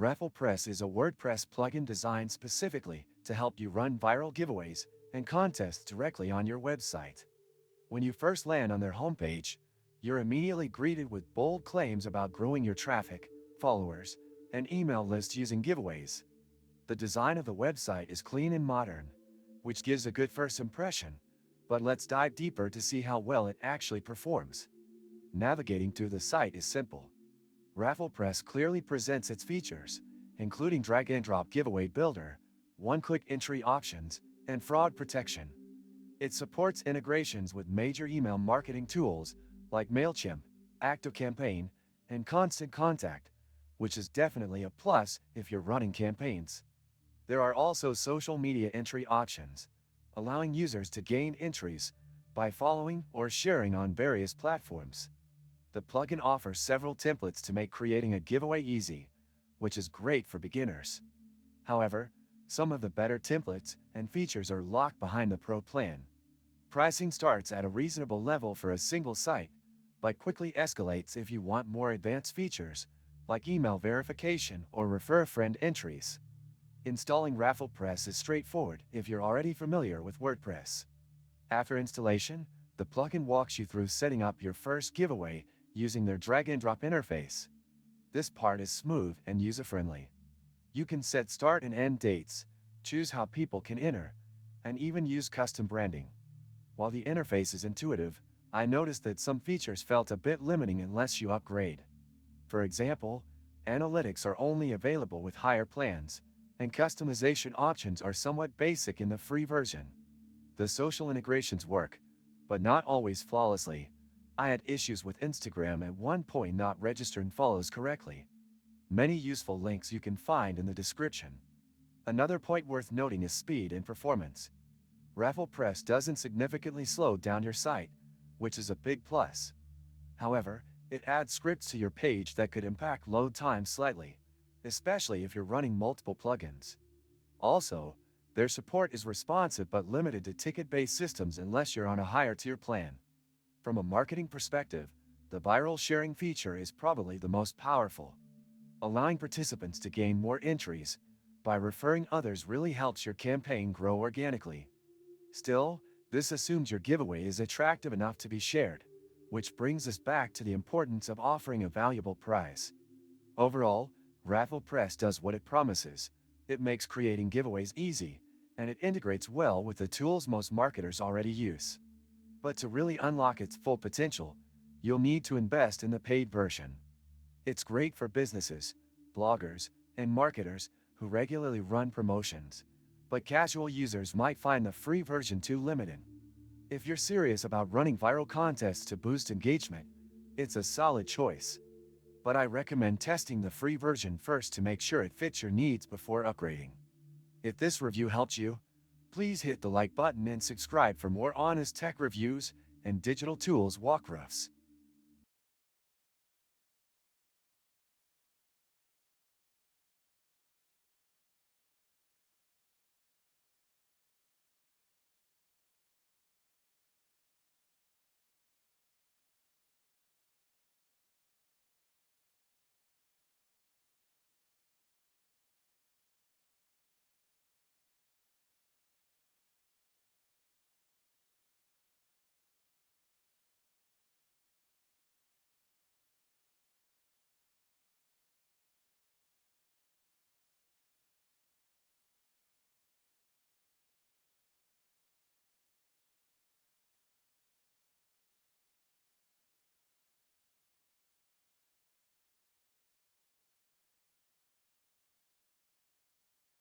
RafflePress is a WordPress plugin designed specifically to help you run viral giveaways and contests directly on your website. When you first land on their homepage, you're immediately greeted with bold claims about growing your traffic, followers, and email list using giveaways. The design of the website is clean and modern, which gives a good first impression, but let's dive deeper to see how well it actually performs. Navigating through the site is simple. RafflePress clearly presents its features, including drag-and-drop giveaway builder, one-click entry options, and fraud protection. It supports integrations with major email marketing tools like MailChimp, ActiveCampaign, and Constant Contact, which is definitely a plus if you're running campaigns. There are also social media entry options, allowing users to gain entries by following or sharing on various platforms. The plugin offers several templates to make creating a giveaway easy, which is great for beginners. However, some of the better templates and features are locked behind the Pro plan. Pricing starts at a reasonable level for a single site, but quickly escalates if you want more advanced features, like email verification or refer a friend entries. Installing RafflePress is straightforward if you're already familiar with WordPress. After installation, the plugin walks you through setting up your first giveaway using their drag-and-drop interface. This part is smooth and user-friendly. You can set start and end dates, choose how people can enter, and even use custom branding. While the interface is intuitive, I noticed that some features felt a bit limiting unless you upgrade. For example, analytics are only available with higher plans, and customization options are somewhat basic in the free version. The social integrations work, but not always flawlessly. I had issues with Instagram at one point not registering follows correctly. Many useful links you can find in the description. Another point worth noting is speed and performance. RafflePress doesn't significantly slow down your site, which is a big plus. However, it adds scripts to your page that could impact load time slightly, especially if you're running multiple plugins. Also, their support is responsive but limited to ticket-based systems unless you're on a higher tier plan. From a marketing perspective, the viral sharing feature is probably the most powerful. Allowing participants to gain more entries by referring others really helps your campaign grow organically. Still, this assumes your giveaway is attractive enough to be shared, which brings us back to the importance of offering a valuable prize. Overall, RafflePress does what it promises. It makes creating giveaways easy, and it integrates well with the tools most marketers already use. But to really unlock its full potential, you'll need to invest in the paid version. It's great for businesses, bloggers, and marketers who regularly run promotions, but casual users might find the free version too limited. If you're serious about running viral contests to boost engagement, it's a solid choice. But I recommend testing the free version first to make sure it fits your needs before upgrading. If this review helped you, please hit the like button and subscribe for more honest tech reviews and digital tools walkthroughs.